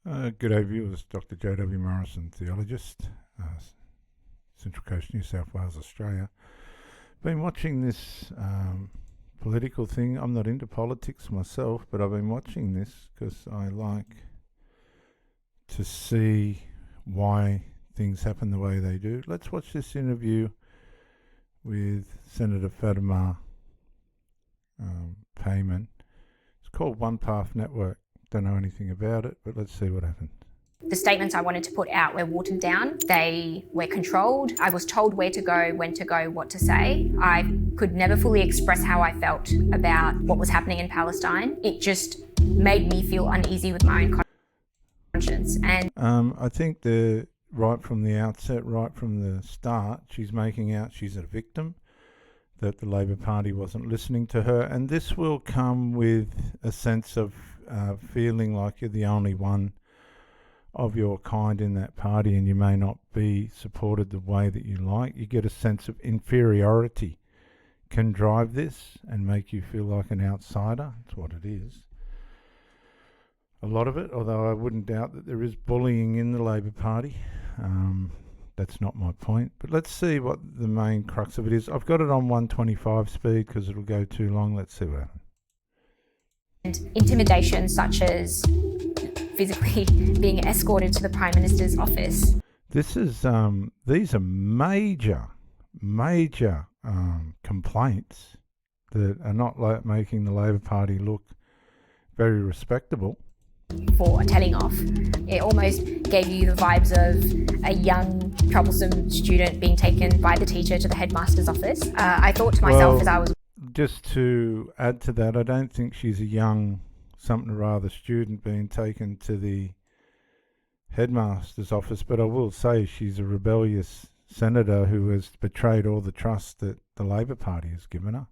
G'day viewers, Dr. J.W. Morrison, theologist, Central Coast, New South Wales, Australia. Been watching this political thing. I'm not into politics myself, but I've been watching this because I like to see why things happen the way they do. Let's watch this interview with Senator Fatima Payman. It's called One Path Network. Don't know anything about it, but let's see what happens. The statements I wanted to put out were watered down. They were controlled. I was told where to go, when to go, what to say. I could never fully express how I felt about what was happening in Palestine. It just made me feel uneasy with my own conscience. And I think right from the outset, right from the start, she's making out she's a victim, that the Labor Party wasn't listening to her, and this will come with a sense of feeling like you're the only one of your kind in that party and you may not be supported the way that you like. You get a sense of inferiority can drive this and make you feel like an outsider. That's what it is. A lot of it, although I wouldn't doubt that there is bullying in the Labor Party. That's not my point. But let's see what the main crux of it is. I've got it on 125 speed because it'll go too long. Let's see what happens. And intimidation such as physically being escorted to the Prime Minister's office. This is these are major complaints that are not making the Labor Party look very respectable. For telling off. It almost gave you the vibes of a young, troublesome student being taken by the teacher to the headmaster's office. I thought to myself as I was... Just to add to that, I don't think she's a young, something or other student being taken to the headmaster's office, but I will say she's a rebellious senator who has betrayed all the trust that the Labor Party has given her.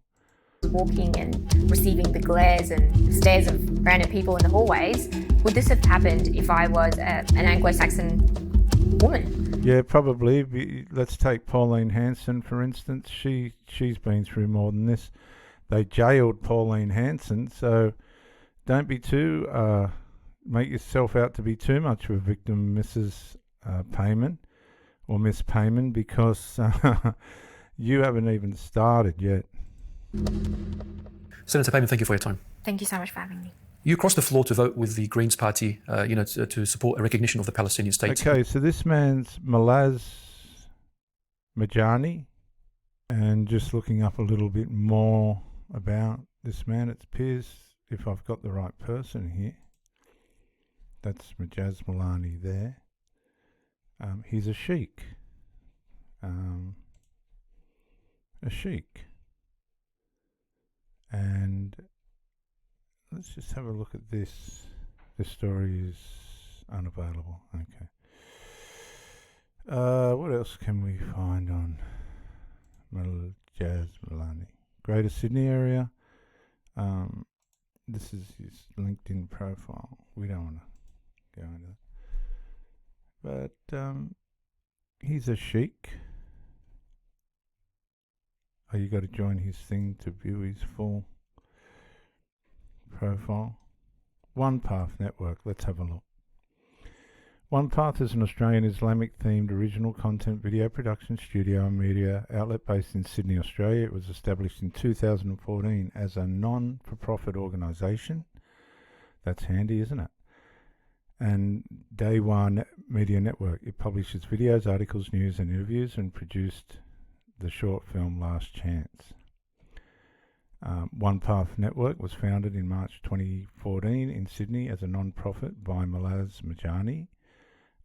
Walking and receiving the glares and stares of random people in the hallways. Would this have happened if I was an Anglo-Saxon woman? Yeah, probably. Let's take Pauline Hanson, for instance. She's been through more than this. They jailed Pauline Hanson, so don't be too... make yourself out to be too much of a victim, Mrs. Payman, or Miss Payman, because you haven't even started yet. Senator Payman, thank you for your time. Thank you so much for having me. You crossed the floor to vote with the Greens Party, to support a recognition of the Palestinian state. Okay, so this man's Malaz Majani, and just looking up a little bit more about this man, it appears, if I've got the right person here, that's Majaz Malani there. He's a sheikh. And let's just have a look at this. This story is unavailable. Okay. What else can we find on Majaz Malani? Greater Sydney area. This is his LinkedIn profile. We don't want to go into that. But he's a sheikh. Oh, you got to join his thing to view his full profile. One Path Network. Let's have a look. One Path is an Australian Islamic-themed original content video production studio and media outlet based in Sydney, Australia. It was established in 2014 as a non-for-profit organisation. That's handy, isn't it? And Day One Media Network. It publishes videos, articles, news and interviews, and produced the short film Last Chance. One Path Network was founded in March 2014 in Sydney as a non-profit by Malaz Majani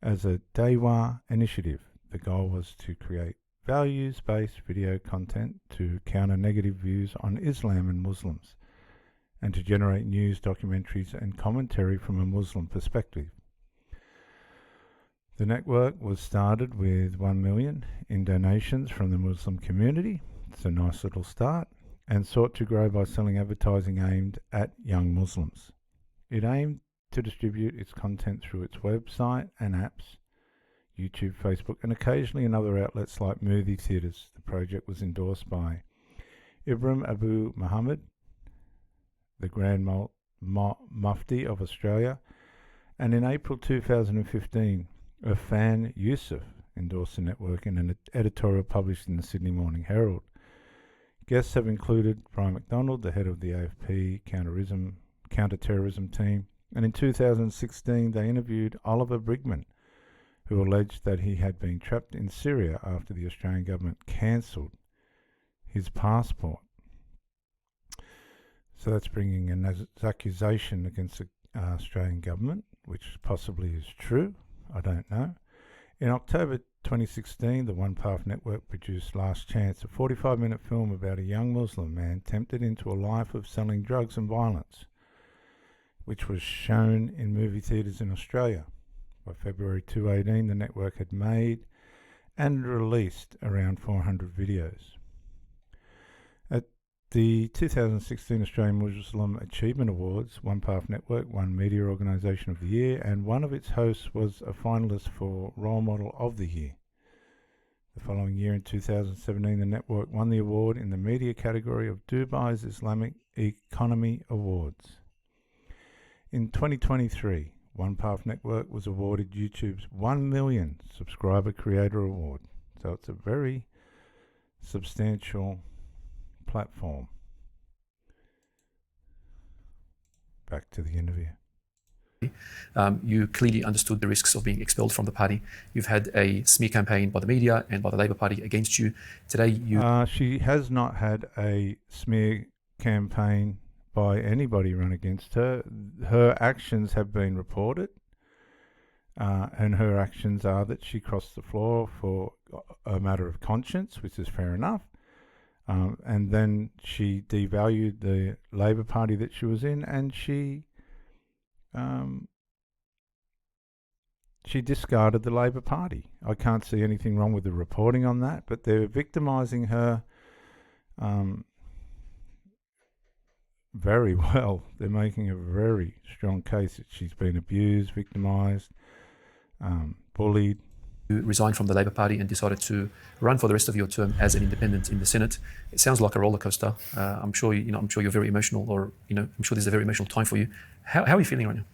as a Dewa initiative. The goal was to create values-based video content to counter negative views on Islam and Muslims, and to generate news, documentaries and commentary from a Muslim perspective. The network was started with 1 million in donations from the Muslim community. It's a nice little start, and sought to grow by selling advertising aimed at young Muslims. It aimed to distribute its content through its website and apps, YouTube, Facebook, and occasionally in other outlets like movie theatres. The project was endorsed by Ibrahim Abu Muhammad, the Grand Mufti of Australia, And in April 2015, Irfan Yusuf endorsed the network in an editorial published in the Sydney Morning Herald. Guests have included Brian McDonald, the head of the AFP counter-terrorism team, and in 2016 they interviewed Oliver Brigman, who alleged that he had been trapped in Syria after the Australian government cancelled his passport. So that's bringing an accusation against the Australian government, which possibly is true. I don't know. In October 2016, the One Path Network produced Last Chance, a 45-minute film about a young Muslim man tempted into a life of selling drugs and violence, which was shown in movie theatres in Australia. By February 2018, the network had made and released around 400 videos. At the 2016 Australian Muslim Achievement Awards, One Path Network won Media Organisation of the Year, and one of its hosts was a finalist for Role Model of the Year. The following year, in 2017, the network won the award in the media category of Dubai's Islamic Economy Awards. In 2023, One Path Network was awarded YouTube's 1 million subscriber creator award. So it's a very substantial platform. Back to the interview. You clearly understood the risks of being expelled from the party. You've had a smear campaign by the media and by the Labor Party against you. Today, she has not had a smear campaign by anybody run against her. Her actions have been reported, and her actions are that she crossed the floor for a matter of conscience, which is fair enough. And then she devalued the Labor Party that she was in, and she discarded the Labor Party. I can't see anything wrong with the reporting on that, but they're victimising her very well. They're making a very strong case that she's been abused, victimised, bullied. You resigned from the Labor Party and decided to run for the rest of your term as an independent in the Senate. It sounds like a roller coaster. I'm sure you're very emotional, or I'm sure this is a very emotional time for you. How are you feeling right now?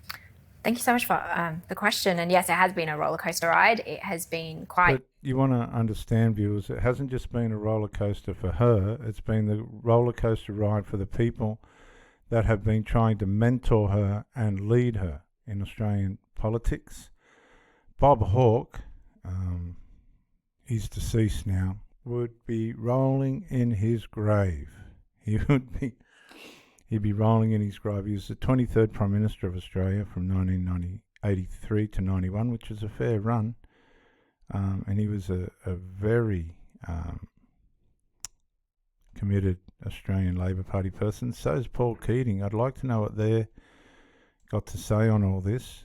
Thank you so much for the question. And yes, it has been a roller coaster ride. It has been quite. But you want to understand, viewers, it hasn't just been a roller coaster for her. It's been the roller coaster ride for the people that have been trying to mentor her and lead her in Australian politics. Bob Hawke, he's deceased now, would be rolling in his grave. He'd be rolling in his grave. He was the 23rd Prime Minister of Australia from 1983 to 91, which is a fair run. And he was a very committed Australian Labor Party person. So is Paul Keating. I'd like to know what they've got to say on all this.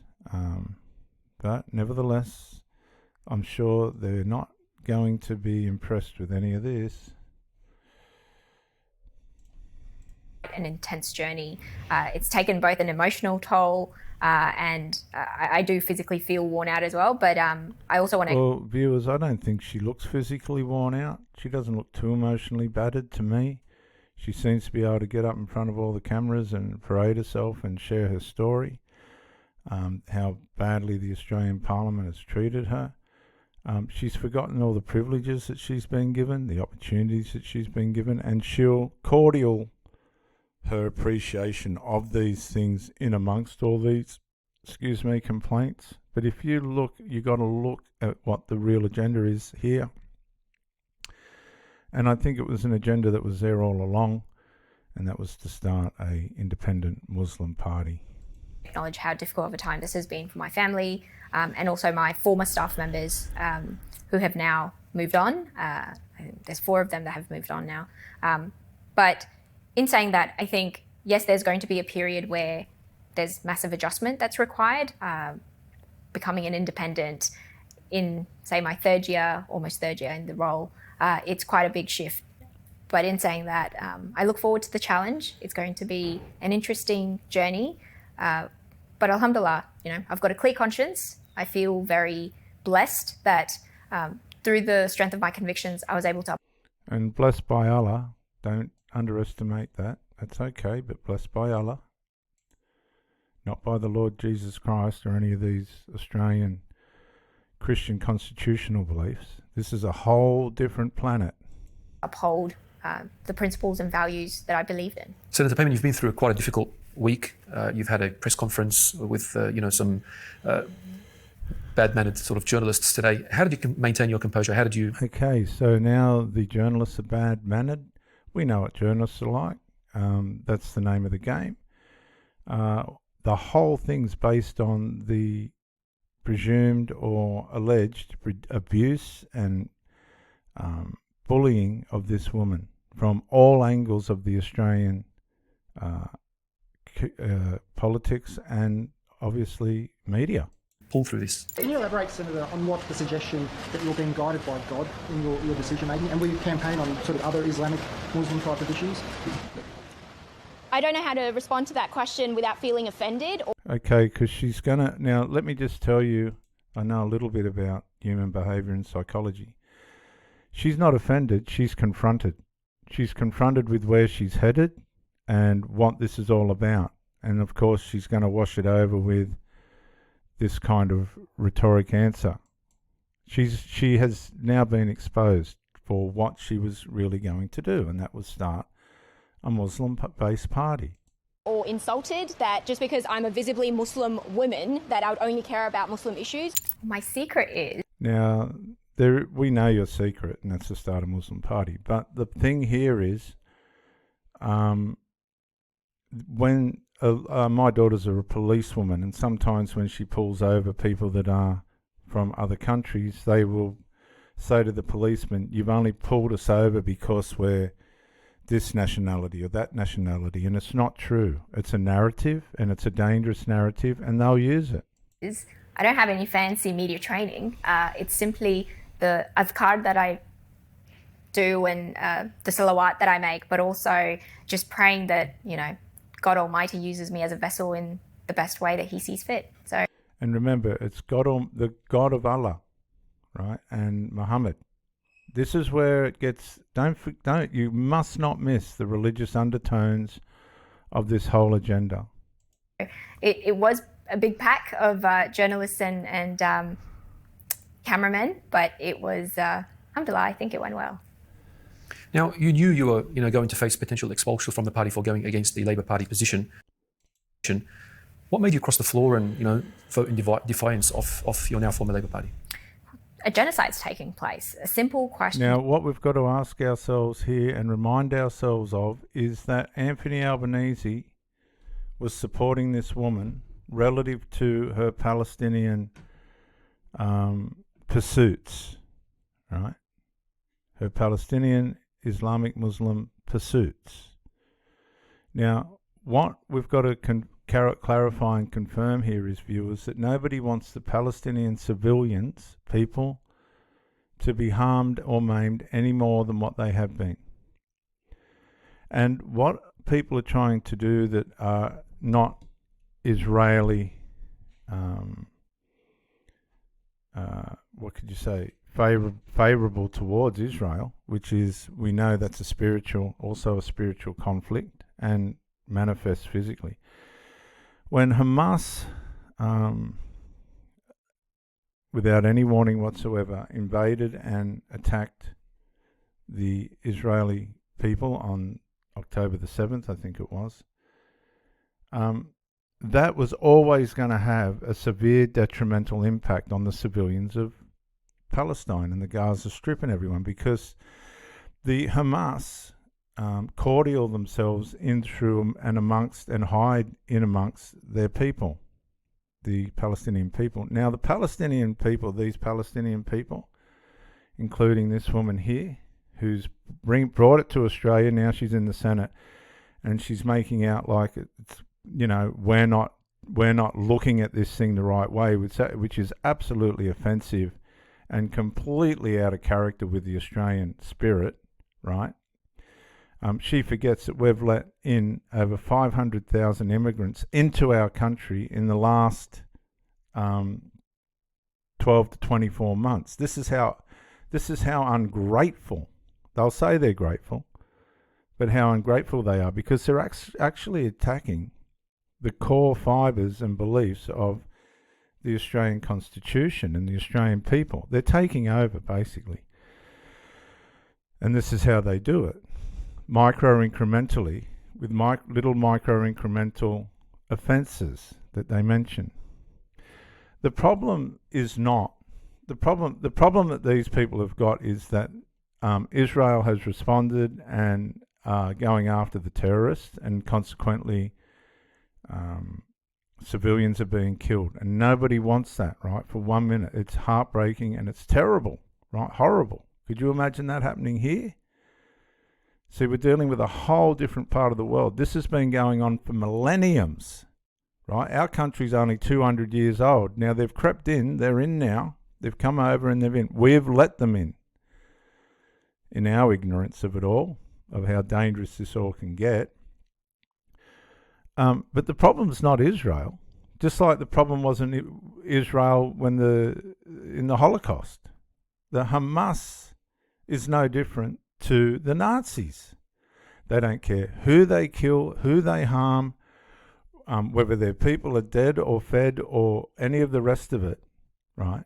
But nevertheless, I'm sure they're not going to be impressed with any of this. An intense journey. It's taken both an emotional toll and I do physically feel worn out as well. But I also want to... Well, viewers, I don't think she looks physically worn out. She doesn't look too emotionally battered to me. She seems to be able to get up in front of all the cameras and parade herself and share her story. How badly the Australian Parliament has treated her. She's forgotten all the privileges that she's been given, the opportunities that she's been given, and she'll cordial her appreciation of these things in amongst all these, complaints. But if you look, you got to look at what the real agenda is here. And I think it was an agenda that was there all along, and that was to start a independent Muslim party. Acknowledge how difficult of a time this has been for my family and also my former staff members who have now moved on. I think there's 4 of them that have moved on now. But in saying that, I think, yes, there's going to be a period where there's massive adjustment that's required. Becoming an independent in, say, my almost third year in the role, it's quite a big shift. But in saying that, I look forward to the challenge. It's going to be an interesting journey. But alhamdulillah, I've got a clear conscience. I feel very blessed that through the strength of my convictions, I was able to... And blessed by Allah, don't underestimate that. That's okay, but blessed by Allah. not by the Lord Jesus Christ or any of these Australian Christian constitutional beliefs. This is a whole different planet. Uphold the principles and values that I believe in. Senator Payman, you've been through quite a difficult week. You've had a press conference with some bad-mannered sort of journalists today. How did you maintain your composure? How did you... Okay, so now the journalists are bad-mannered. We know what journalists are like. That's the name of the game. The whole thing's based on the presumed or alleged abuse and bullying of this woman from all angles of the Australian politics and obviously media. Pull through this. Can you elaborate, Senator, on what the suggestion that you're being guided by God in your decision making, and will you campaign on sort of other Islamic Muslim type of issues? I don't know how to respond to that question without feeling offended. Okay, because she's gonna... Now, let me just tell you, I know a little bit about human behaviour and psychology. She's not offended, she's confronted. She's confronted with where she's headed and what this is all about. And of course, she's going to wash it over with this kind of rhetoric answer. She has now been exposed for what she was really going to do, and that was start a Muslim-based party. Or insulted that just because I'm a visibly Muslim woman that I would only care about Muslim issues. My secret is... Now, we know your secret, and that's to start a Muslim party. But the thing here is, when my daughters are a policewoman, and sometimes when she pulls over people that are from other countries, they will say to the policeman, "You've only pulled us over because we're this nationality or that nationality," and it's not true. It's a narrative, and it's a dangerous narrative, and they'll use it. I don't have any fancy media training. It's simply the azkar that I do and the salawat that I make, but also just praying that, God Almighty uses me as a vessel in the best way that He sees fit. So, and remember, it's the God of Allah, right, and Muhammad. This is where it gets. You must not miss the religious undertones of this whole agenda. It was a big pack of journalists and cameramen, but it was, alhamdulillah, I think it went well. Now, you knew you were going to face potential expulsion from the party for going against the Labor Party position. What made you cross the floor and vote in defiance of your now former Labor Party? A genocide's taking place. A simple question. Now, what we've got to ask ourselves here and remind ourselves of is that Anthony Albanese was supporting this woman relative to her Palestinian pursuits, right? Her Palestinian Islamic Muslim pursuits. Now, what we've got to clarify and confirm here is, viewers, that nobody wants the Palestinian civilians, people, to be harmed or maimed any more than what they have been. And what people are trying to do that are not Israeli, what could you say, favourable towards Israel, which is, we know that's also a spiritual conflict and manifests physically. When Hamas, without any warning whatsoever, invaded and attacked the Israeli people on October the 7th, I think it was, that was always going to have a severe detrimental impact on the civilians of Palestine and the Gaza Strip and everyone, because the Hamas cordial themselves in through and amongst and hide in amongst their people, the Palestinian people. Now, the Palestinian people, these Palestinian people, including this woman here, who's brought it to Australia, now she's in the Senate, and she's making out like it's, we're not looking at this thing the right way, which is absolutely offensive and completely out of character with the Australian spirit, right? She forgets that we've let in over 500,000 immigrants into our country in the last 12 to 24 months. This is how ungrateful. They'll say they're grateful, but how ungrateful they are, because they're actually attacking the core fibres and beliefs of the Australian Constitution and the Australian people. They're taking over, basically. And this is how they do it. Micro-incrementally, with little micro-incremental offences that they mention. The problem is not... The problem that these people have got is that Israel has responded and going after the terrorists, and consequently civilians are being killed. And nobody wants that, right? For 1 minute. It's heartbreaking and it's terrible, right? Horrible. Could you imagine that happening here? See, we're dealing with a whole different part of the world. This has been going on for millenniums, right? Our country's only 200 years old. Now they've crept in, they're in now. They've come over and they've in. We've let them in our ignorance of it all, of how dangerous this all can get. But the problem's not Israel, just like the problem wasn't Israel in the Holocaust. The Hamas is no different to the Nazis. They don't care who they kill, who they harm, whether their people are dead or fed or any of the rest of it, right?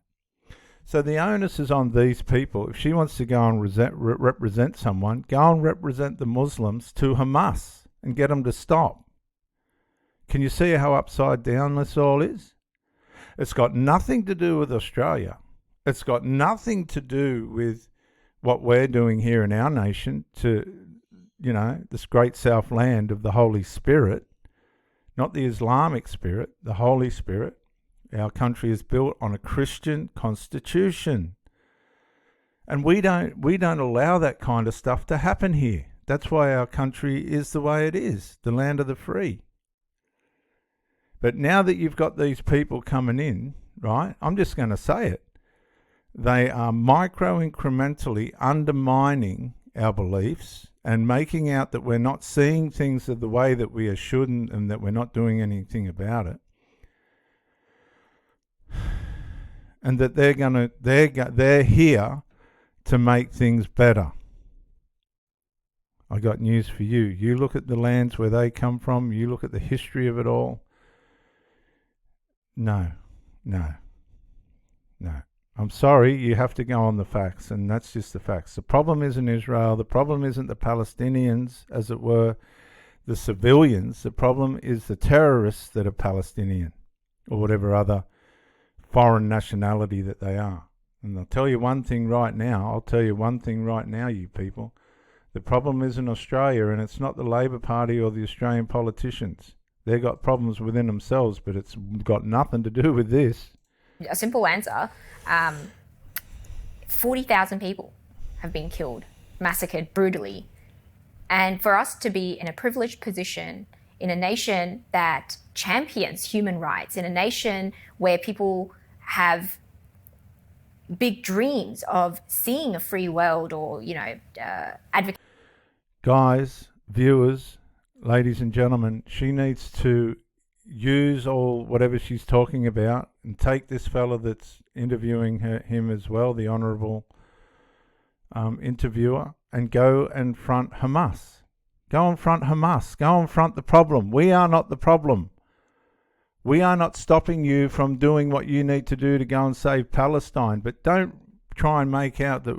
So the onus is on these people. If she wants to go and represent someone, go and represent the Muslims to Hamas and get them to stop. Can you see how upside down this all is? It's got nothing to do with Australia. It's got nothing to do with what we're doing here in our nation to, this great Southland of the Holy Spirit, not the Islamic spirit, the Holy Spirit. Our country is built on a Christian constitution. And we don't allow that kind of stuff to happen here. That's why our country is the way it is, the land of the free. But now that you've got these people coming in, right, I'm just going to say it. They are micro-incrementally undermining our beliefs and making out that we're not seeing things the way that we should and that we're not doing anything about it. And that they're here to make things better. I got news for you. You look at the lands where they come from, you look at the history of it all. No. I'm sorry, you have to go on the facts, and that's just the facts. The problem isn't Israel, the problem isn't the Palestinians, as it were, the civilians. The problem is the terrorists that are Palestinian, or whatever other foreign nationality that they are. And I'll tell you one thing right now, you people. The problem isn't Australia, and it's not the Labor Party or the Australian politicians. They've got problems within themselves, but it's got nothing to do with this. A simple answer, 40,000 people have been killed, massacred brutally. And for us to be in a privileged position in a nation that champions human rights, in a nation where people have big dreams of seeing a free world or, advocate. Guys, viewers, ladies and gentlemen, she needs to use whatever she's talking about and take this fella that's interviewing him as well, the honourable interviewer, and go and front Hamas. Go and front Hamas. Go and front the problem. We are not the problem. We are not stopping you from doing what you need to do to go and save Palestine. But don't try and make out that,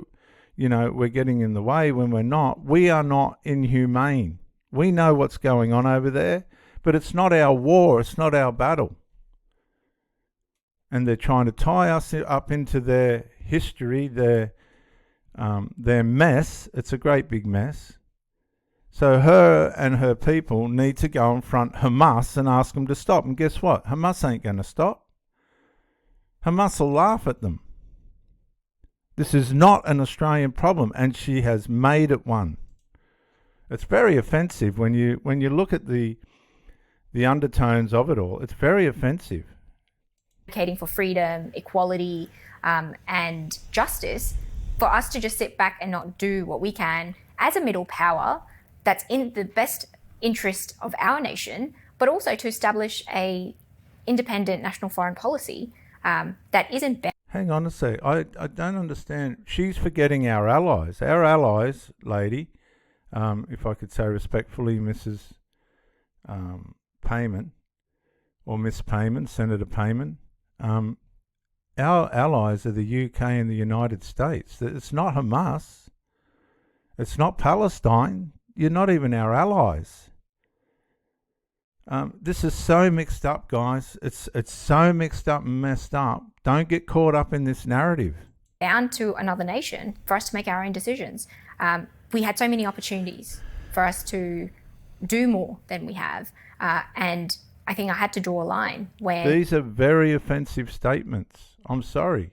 we're getting in the way when we're not. We are not inhumane. We know what's going on over there, but it's not our war. It's not our battle. And they're trying to tie us up into their history, their mess. It's a great big mess. So her and her people need to go and front Hamas and ask them to stop. And guess what? Hamas ain't going to stop. Hamas will laugh at them. This is not an Australian problem, and she has made it one. It's very offensive when you look at the undertones of it all. It's very offensive. Advocating for freedom, equality, and justice, for us to just sit back and not do what we can as a middle power that's in the best interest of our nation, but also to establish a independent national foreign policy that isn't better. Hang on a sec. I don't understand. She's forgetting our allies. Our allies, lady, if I could say respectfully, Mrs. Payman, or Miss Payman, Senator Payman. Our allies are the UK and the United States. It's not Hamas. It's not Palestine. You're not even our allies. This is so mixed up, guys. It's so mixed up and messed up. Don't get caught up in this narrative. Bound to another nation for us to make our own decisions. We had so many opportunities for us to do more than we have. And I think I had to draw a line where... These are very offensive statements. I'm sorry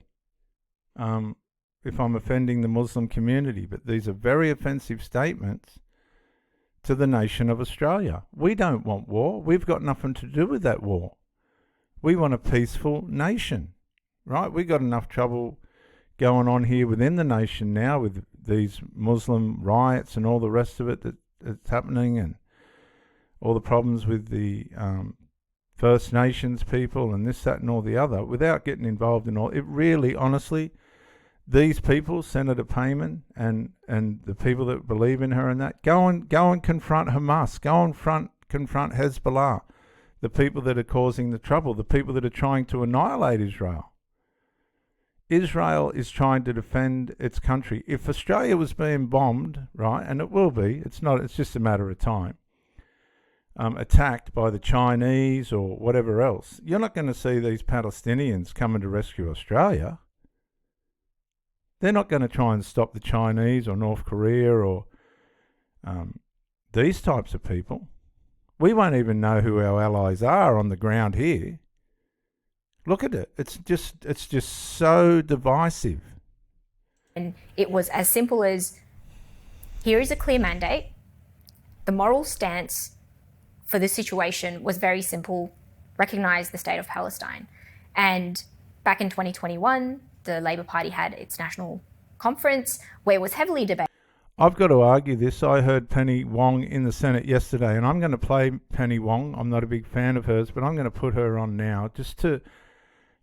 if I'm offending the Muslim community, but these are very offensive statements to the nation of Australia. We don't want war. We've got nothing to do with that war. We want a peaceful nation, right? We've got enough trouble going on here within the nation now with these Muslim riots and all the rest of it that's happening, and all the problems with the First Nations people and this, that and all the other, without getting involved in all. It really, honestly, these people, Senator Payman and the people that believe in her and that, go and confront Hamas, go and confront Hezbollah, the people that are causing the trouble, the people that are trying to annihilate Israel. Israel is trying to defend its country. If Australia was being bombed, right, and it will be, it's just a matter of time, attacked by the Chinese or whatever else, you're not going to see these Palestinians coming to rescue Australia. They're not going to try and stop the Chinese or North Korea or these types of people. We won't even know who our allies are on the ground here. Look at it. It's just so divisive. And it was as simple as, here is a clear mandate. The moral stance for this situation was very simple: recognise the state of Palestine. And back in 2021, the Labor Party had its national conference where it was heavily debated. I've got to argue this. I heard Penny Wong in the Senate yesterday, and I'm going to play Penny Wong. I'm not a big fan of hers, but I'm going to put her on now just to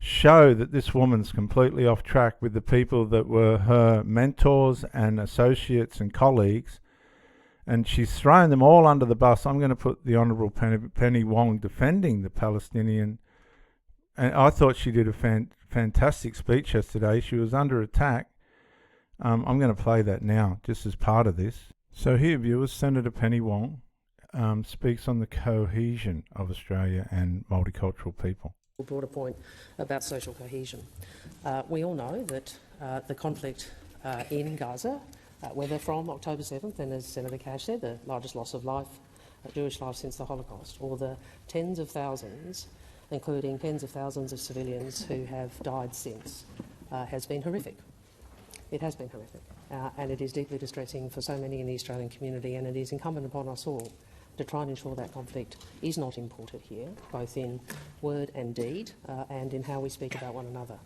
show that this woman's completely off track with the people that were her mentors and associates and colleagues, and she's thrown them all under the bus. I'm going to put the Honourable Penny Wong defending the Palestinian, and I thought she did a fantastic speech yesterday. She was under attack. I'm going to play that now, just as part of this. So here, viewers, Senator Penny Wong speaks on the cohesion of Australia and multicultural people. Broader point about social cohesion. We all know that the conflict in Gaza, whether from October 7th, and as Senator Cash said, the largest loss of life, Jewish life since the Holocaust, or the tens of thousands, including tens of thousands of civilians who have died since, has been horrific. It has been horrific, and it is deeply distressing for so many in the Australian community, and it is incumbent upon us all to try and ensure that conflict is not imported here, both in word and deed, and in how we speak about one another.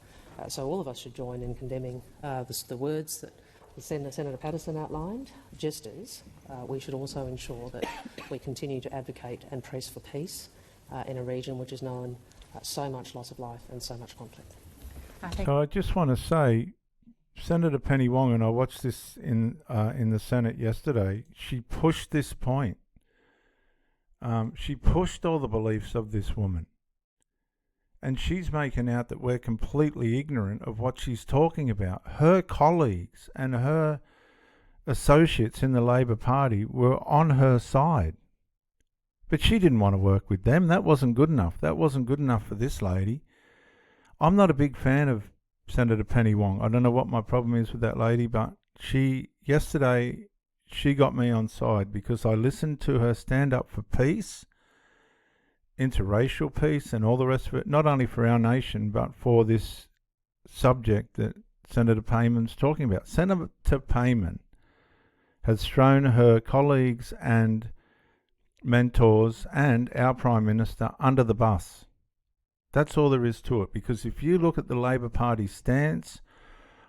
So all of us should join in condemning the words that Senator Patterson outlined, just as we should also ensure that we continue to advocate and press for peace in a region which has known so much loss of life and so much conflict. So I just want to say, Senator Penny Wong, and I watched this in the Senate yesterday, she pushed this point. She pushed all the beliefs of this woman. And she's making out that we're completely ignorant of what she's talking about. Her colleagues and her associates in the Labor Party were on her side. But she didn't want to work with them. That wasn't good enough. That wasn't good enough for this lady. I'm not a big fan of Senator Penny Wong. I don't know what my problem is with that lady, but yesterday she got me on side because I listened to her stand up for peace, interracial peace and all the rest of it, not only for our nation, but for this subject that Senator Payman's talking about. Senator Payman has thrown her colleagues and mentors and our Prime Minister under the bus. That's all there is to it, because if you look at the Labor Party stance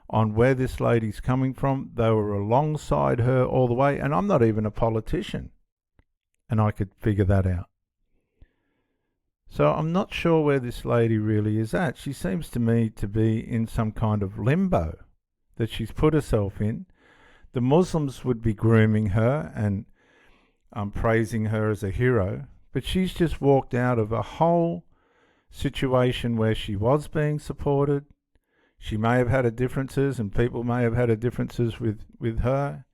on where this lady's coming from, they were alongside her all the way, and I'm not even a politician, and I could figure that out. So I'm not sure where this lady really is at. She seems to me to be in some kind of limbo that she's put herself in. The Muslims would be grooming her and praising her as a hero, but she's just walked out of a whole situation where she was being supported. She may have had her differences, and people may have had her differences with her.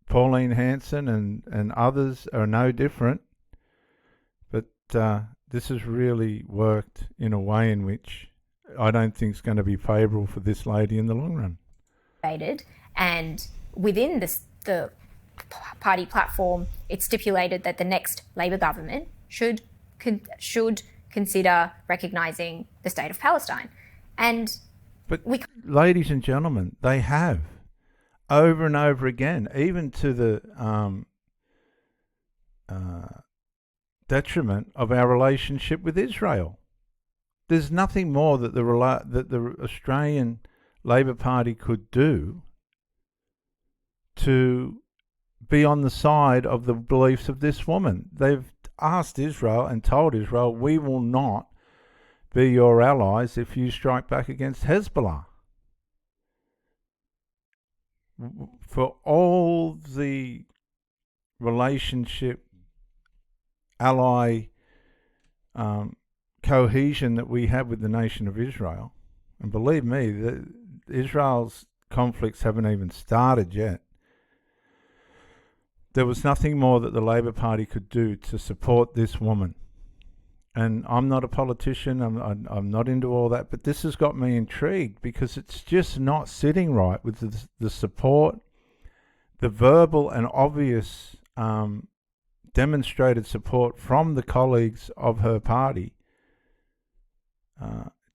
Pauline Hanson and others are no different. But this has really worked in a way in which I don't think is going to be favourable for this lady in the long run. And within the party platform, it stipulated that the next Labor government should consider recognising the state of Palestine. But ladies and gentlemen, they have over and over again, even to the detriment of our relationship with Israel. There's nothing more that the Australian Labor Party could do to be on the side of the beliefs of this woman. They've asked Israel and told Israel, we will not be your allies if you strike back against Hezbollah. For all the relationship, ally cohesion that we have with the nation of Israel, and believe me, Israel's conflicts haven't even started yet, there was nothing more that the Labor Party could do to support this woman. And I'm not a politician, I'm not into all that, but this has got me intrigued because it's just not sitting right with the support, the verbal and obvious demonstrated support from the colleagues of her party.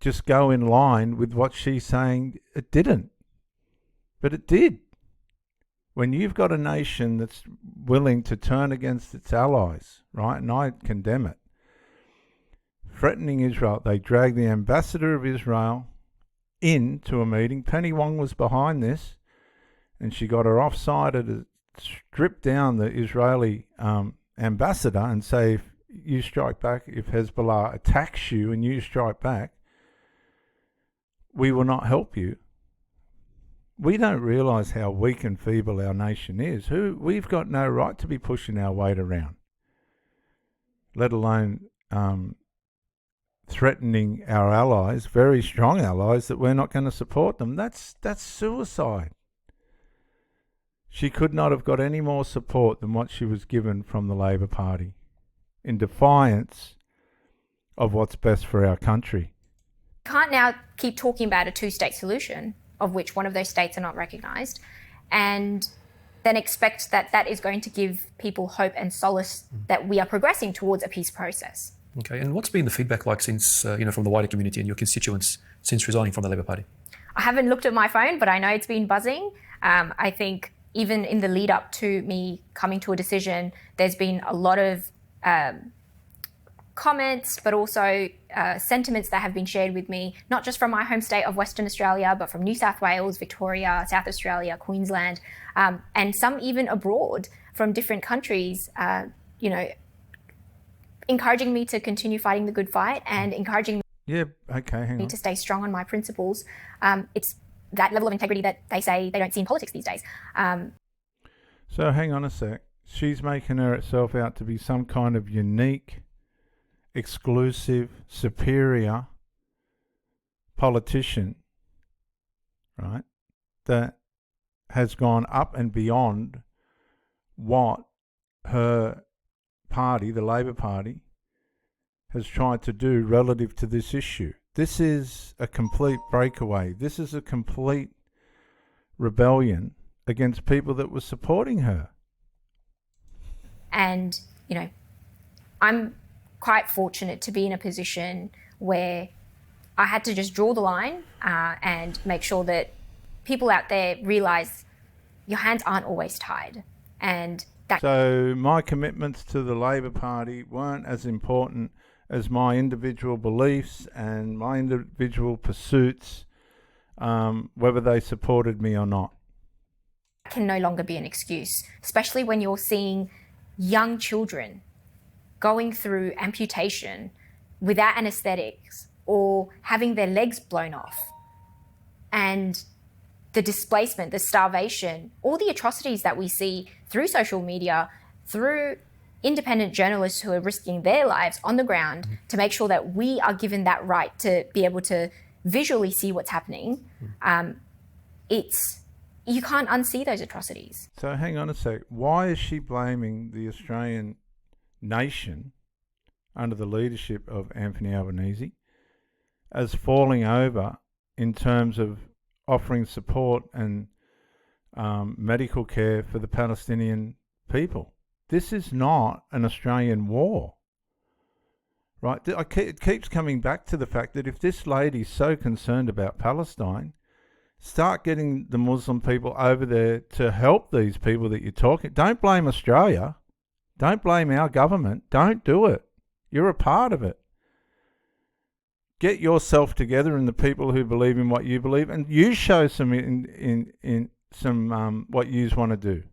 Just go in line with what she's saying. It didn't, but it did. When you've got a nation that's willing to turn against its allies, right, and I condemn it, threatening Israel, they dragged the ambassador of Israel into a meeting. Penny Wong was behind this, and she got her offsider to strip down the Israeli ambassador and say, if you strike back, if Hezbollah attacks you and you strike back, we will not help you. We don't realise how weak and feeble our nation is. We've got no right to be pushing our weight around, let alone threatening our allies, very strong allies, that we're not going to support them. That's suicide. She could not have got any more support than what she was given from the Labor Party, in defiance of what's best for our country. Can't now keep talking about a two-state solution, of which one of those states are not recognised, and then expect that that is going to give people hope and solace that we are progressing towards a peace process. Okay, and what's been the feedback like since, from the wider community and your constituents since resigning from the Labor Party? I haven't looked at my phone, but I know it's been buzzing. I think even in the lead up to me coming to a decision, there's been a lot of comments, but also sentiments that have been shared with me, not just from my home state of Western Australia, but from New South Wales, Victoria, South Australia, Queensland, and some even abroad from different countries, encouraging me to continue fighting the good fight and encouraging me to stay strong on my principles. It's that level of integrity that they say they don't see in politics these days. So hang on a sec. She's making herself out to be some kind of unique, exclusive, superior politician, right, that has gone up and beyond what her party, the Labor Party, has tried to do relative to this issue. This is a complete breakaway. This is a complete rebellion against people that were supporting her. And, I'm quite fortunate to be in a position where I had to just draw the line and make sure that people out there realise your hands aren't always tied. And so my commitments to the Labor Party weren't as important as my individual beliefs and my individual pursuits, whether they supported me or not. Can no longer be an excuse, especially when you're seeing young children going through amputation without anaesthetics or having their legs blown off, and the displacement, the starvation, all the atrocities that we see through social media, through independent journalists who are risking their lives on the ground to make sure that we are given that right to be able to visually see what's happening. You can't unsee those atrocities. So hang on a sec. Why is she blaming the Australian nation under the leadership of Anthony Albanese as falling over in terms of offering support and medical care for the Palestinian people? This is not an Australian war, right? It keeps coming back to the fact that if this lady's so concerned about Palestine, start getting the Muslim people over there to help these people that you're talking. Don't blame Australia. Don't blame our government. Don't do it. You're a part of it. Get yourself together and the people who believe in what you believe, and you show some in some what you want to do,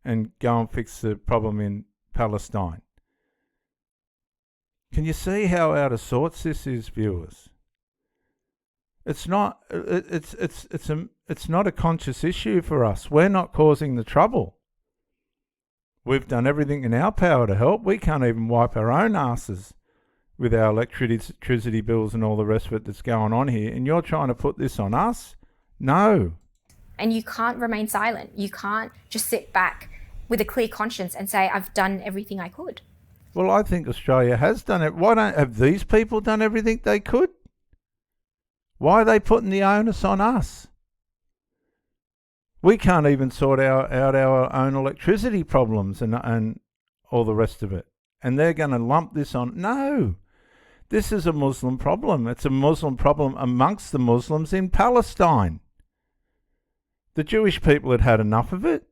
and go and fix the problem in Palestine. Can you see how out of sorts this is, viewers? It's not. It's not a conscious issue for us. We're not causing the trouble. We've done everything in our power to help. We can't even wipe our own asses with our electricity bills and all the rest of it that's going on here. And you're trying to put this on us? No. And you can't remain silent. You can't just sit back with a clear conscience and say, I've done everything I could. Well, I think Australia has done it. Why don't have these people done everything they could? Why are they putting the onus on us? We can't even sort out our own electricity problems and all the rest of it. And they're going to lump this on. No, this is a Muslim problem. It's a Muslim problem amongst the Muslims in Palestine. The Jewish people had had enough of it.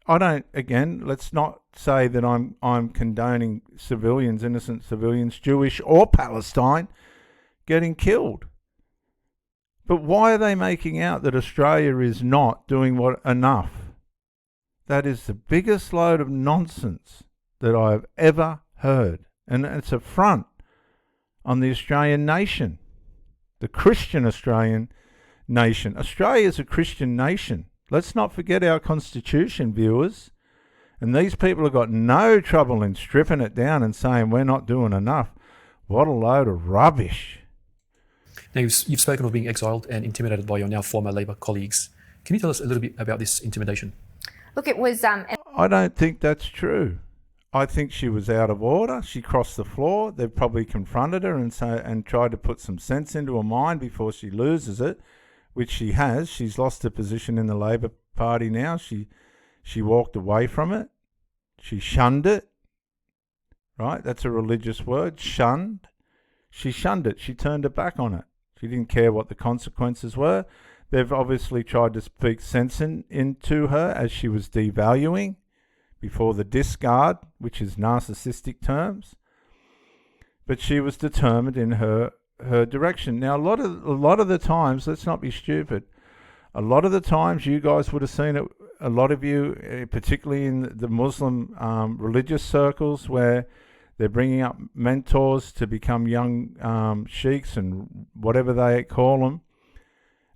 Let's not say that I'm condoning civilians, innocent civilians, Jewish or Palestine, getting killed. But why are they making out that Australia is not doing enough? That is the biggest load of nonsense that I've ever heard. And it's a front on the Australian nation, the Christian Australian nation. Australia is a Christian nation. Let's not forget our Constitution, viewers. And these people have got no trouble in stripping it down and saying we're not doing enough. What a load of rubbish. Now, you've spoken of being exiled and intimidated by your now former Labor colleagues. Can you tell us a little bit about this intimidation? Look, it was... I don't think that's true. I think she was out of order. She crossed the floor. They've probably confronted her and tried to put some sense into her mind before she loses it, which she has. She's lost her position in the Labor Party now. She walked away from it. She shunned it. Right? That's a religious word, shunned. She shunned it. She turned her back on it. She didn't care what the consequences were. They've obviously tried to speak sense into her as she was devaluing before the discard, which is narcissistic terms. But she was determined in her direction. Now, a lot of the times, let's not be stupid, a lot of the times you guys would have seen it, a lot of you, particularly in the Muslim religious circles, where they're bringing up mentors to become young sheikhs and whatever they call them.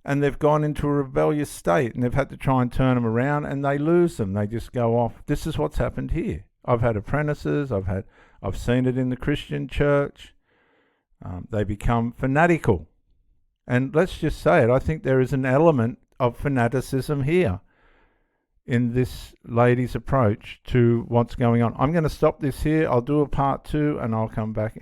And they've gone into a rebellious state and they've had to try and turn them around and they lose them. They just go off. This is what's happened here. I've had apprentices. I've seen it in the Christian church. They become fanatical. And let's just say it. I think there is an element of fanaticism here in this lady's approach to what's going on. I'm going to stop this here. I'll do a part 2 and I'll come back.